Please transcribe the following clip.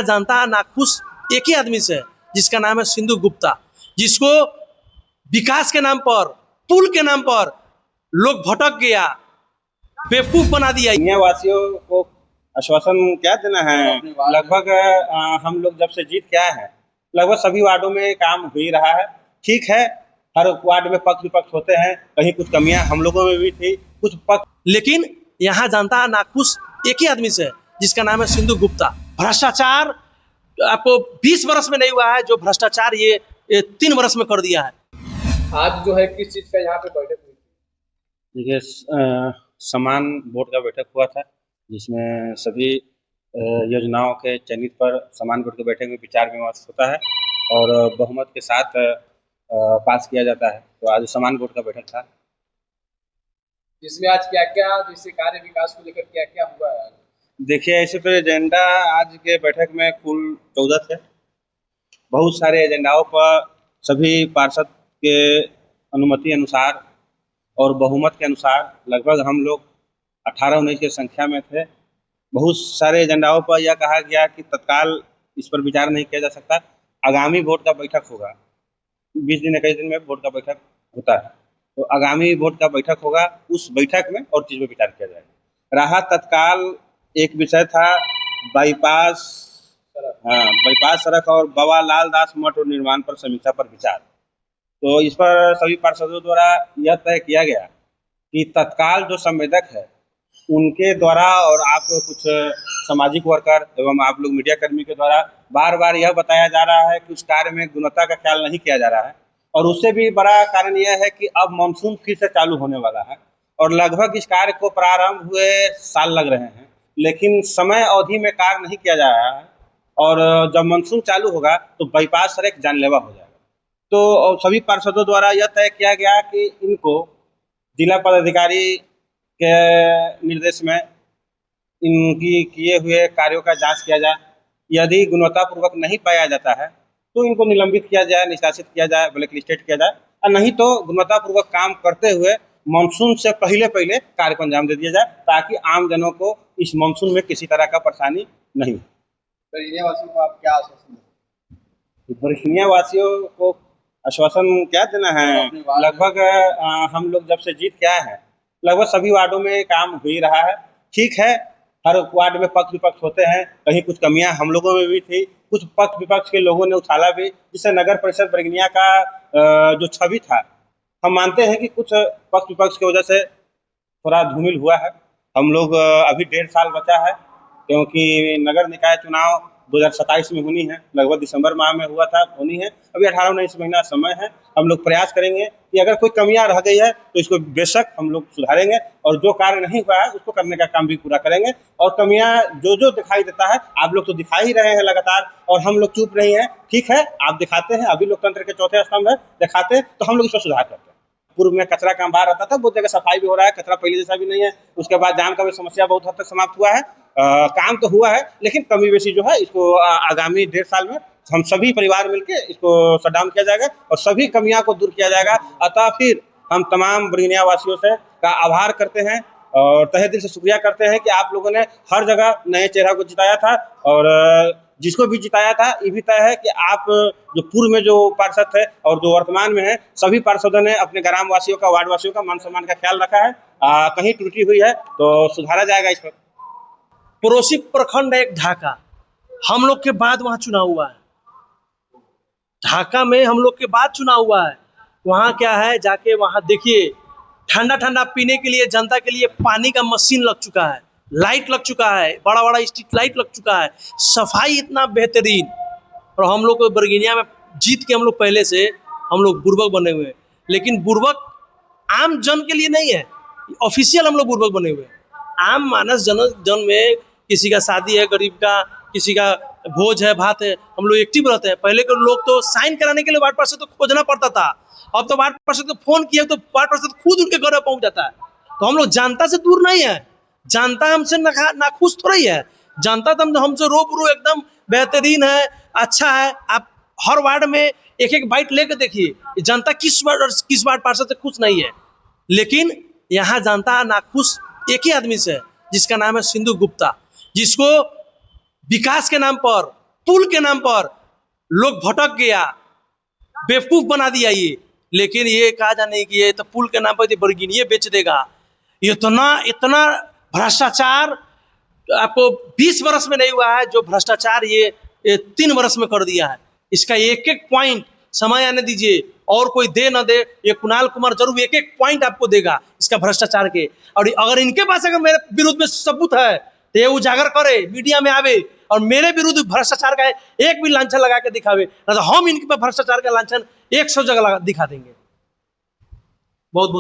यहाँ जनता नाखुश एक ही आदमी से है, जिसका नाम है सिंधु गुप्ता, जिसको विकास के नाम पर, पुल के नाम पर लोग भटक गया, बेवकूफ बना दिया। वासियों को आश्वासन क्या देना है? लगभग हम लोग जब से जीत के आए हैं, लगभग सभी वार्डों में काम हो ही रहा है। ठीक है, हर वार्ड में पक्ष विपक्ष होते हैं, कहीं कुछ कमियां हम लोगों में भी थी, कुछ पक्ष, लेकिन यहाँ जनता नाखुश एक ही आदमी से है, जिसका नाम है सिंधु गुप्ता। भ्रष्टाचार आपको 20 वर्ष में नहीं हुआ है, जो भ्रष्टाचार ये 3 वर्ष में कर दिया है। आज जो है किस चीज का यहाँ पे बैठक हुई थी? देखिए, समान बोर्ड का बैठक हुआ था, जिसमें सभी योजनाओं के चयनित पर समान बोर्ड की बैठक में विचार विमर्श होता है और बहुमत के साथ पास किया जाता है। तो आज समान बोर्ड का बैठक था, जिसमें आज क्या क्या जैसे कार्य विकास को लेकर क्या क्या हुआ है? देखिए, ऐसे तो एजेंडा आज के बैठक में कुल 14 थे। बहुत सारे एजेंडाओं पर सभी पार्षद के अनुमति अनुसार और बहुमत के अनुसार लगभग हम लोग 18-19 की संख्या में थे। बहुत सारे एजेंडाओं पर यह कहा गया कि तत्काल इस पर विचार नहीं किया जा सकता, आगामी बोर्ड का बैठक होगा। 20 दिन 21 दिन में बोर्ड का बैठक होता है, तो आगामी बोर्ड का बैठक होगा, उस बैठक में और चीज़ पर विचार किया जाएगा। रहा तत्काल एक विषय था बाईपास सड़क और बाबा लाल दास मठ और निर्माण पर समीक्षा पर विचार। तो इस पर सभी पार्षदों द्वारा यह तय किया गया कि तत्काल जो संवेदक है उनके द्वारा और आप कुछ सामाजिक वर्कर एवं आप लोग मीडिया कर्मी के द्वारा बार बार यह बताया जा रहा है कि उस कार्य में गुणवत्ता का ख्याल नहीं किया जा रहा है। और उससे भी बड़ा कारण यह है कि अब मानसून फिर से चालू होने वाला है और लगभग इस कार्य को प्रारंभ हुए साल लग रहे हैं, लेकिन समय अवधि में कार्य नहीं किया जा रहा है। और जब मानसून चालू होगा तो बाईपास सड़क जानलेवा हो जाएगा। तो सभी पार्षदों द्वारा यह तय किया गया कि इनको जिला पदाधिकारी के निर्देश में इनकी किए हुए कार्यों का जांच किया जाए। यदि गुणवत्तापूर्वक नहीं पाया जाता है तो इनको निलंबित किया जाए, निष्कासित किया जाए, ब्लैक लिस्टेड किया जाए, और नहीं तो गुणवत्तापूर्वक काम करते हुए मानसून से पहले कार्य को अंजाम दे दिया जाए, ताकि आम जनों को इस मानसून में किसी तरह का परेशानी नहीं हो। बरगनिया वासियों को आप क्या आश्वासन दें? बरगनिया वासियों को आश्वासन क्या देना है? लगभग हम लोग जब से जीत के आए हैं, लगभग सभी वार्डों में काम हो ही रहा है। ठीक है, हर वार्ड में पक्ष विपक्ष होते हैं, कहीं कुछ कमियां हम लोगों में भी थी, कुछ पक्ष विपक्ष के लोगों ने उछाला भी, जिससे नगर परिषद बरगनिया का जो छवि था, हम मानते हैं कि कुछ पक्ष विपक्ष की वजह से थोड़ा धूमिल हुआ है। हम लोग अभी 1.5 साल बचा है, क्योंकि नगर निकाय चुनाव 2027 में होनी है, लगभग दिसंबर माह में हुआ था, होनी है। अभी 18-19 महीना समय है। हम लोग प्रयास करेंगे कि अगर कोई कमियां रह गई है तो इसको बेशक हम लोग सुधारेंगे, और जो कार्य नहीं हुआ है उसको करने का काम भी पूरा करेंगे। और कमियां जो दिखाई देता है, आप लोग तो दिखा ही रहे हैं लगातार, और हम लोग चुप नहीं है। ठीक है, आप दिखाते हैं, अभी लोकतंत्र के चौथे स्तंभ है, दिखाते हैं, तो हम लोग इसको सुधार करते हैं। पूर्व में कचरा का अंबार रहता था, बहुत जगह सफाई भी हो रहा है, कचरा पहले जैसा भी नहीं है। उसके बाद जाम का भी समस्या बहुत हद तक समाप्त हुआ है। काम तो हुआ है, लेकिन कमी बेसी जो है इसको आगामी 1.5 साल में हम सभी परिवार मिलके इसको शट डाउन किया जाएगा और सभी कमियां को दूर किया जाएगा। अतः फिर हम तमाम बरगनिया वासियों से का आभार करते हैं और तहे दिल से शुक्रिया करते हैं कि आप लोगों ने हर जगह नए चेहरा को जिताया था, और जिसको भी जिताया था ये भी तय है कि आप जो पूर्व में जो पार्षद थे और जो वर्तमान में है, सभी पार्षदों ने अपने ग्राम वासियों का, वार्ड वासियों का मान सम्मान का ख्याल रखा है। कहीं त्रुटि हुई है तो सुधारा जाएगा। इस पर पड़ोसी प्रखंड है एक ढाका, हम लोग के बाद वहां चुनाव हुआ है। ढाका में हम लोग के बाद चुनाव हुआ है। वहां क्या है, जाके वहां देखिए, ठंडा ठंडा पीने के लिए जनता के लिए पानी का मशीन लग चुका है, लाइट लग चुका है, बड़ा बड़ा स्ट्रीट लाइट लग चुका है, सफाई इतना बेहतरीन। और हम लोग को बरगनिया में जीत के हम लोग पहले से हम लोग बुर्बक बने हुए हैं, लेकिन बुर्बक आम जन के लिए नहीं है, ऑफिशियल हम लोग बुर्बक बने हुए हैं। आम मानस जन में किसी का शादी है, गरीब का, किसी का भोज है, भात है, हम लोग एक्टिव रहते हैं। पहले के लोग तो साइन कराने के लिए वार्ड पार्षद तो खोजना पड़ता था, अब तो वार्ड पार्षद को फोन किया तो वार्ड पार्षद खुद उनके घर में पहुंच जाता है। तो हम लोग जनता से दूर नहीं है, जनता हमसे नाखुश थोड़ा ही है। जनता तो हमसे रूबरू एकदम बेहतरीन है, अच्छा है। आप हर वार्ड में एक एक बाइट लेकर देखिए, जनता किस वार्ड पार्षद से खुश नहीं है। लेकिन यहाँ जनता नाखुश एक ही आदमी से है, जिसका नाम है सिंधु गुप्ता, जिसको विकास के नाम पर, पुल के नाम पर लोग भटक गया, बेवकूफ बना दिया ये। लेकिन ये कहा जाने की ये तो पुल के नाम पर बर्गिनिये बेच देगा। इतना इतना भ्रष्टाचार आपको 20 वर्ष में नहीं हुआ है जो भ्रष्टाचार ये 3 वर्ष में कर दिया है। इसका एक एक पॉइंट समय आने दीजिए, और कोई दे ना दे, ये कुणाल कुमार जरूर एक एक पॉइंट आपको देगा इसका भ्रष्टाचार के। और अगर इनके पास अगर मेरे विरुद्ध में सबूत है तो ये उजागर करे, मीडिया में आवे और मेरे विरुद्ध भ्रष्टाचार का एक भी लांछन लगा के दिखावे, ना तो हम इनके पर भ्रष्टाचार का लांछन 100 जगह दिखा देंगे। बहुत बहुत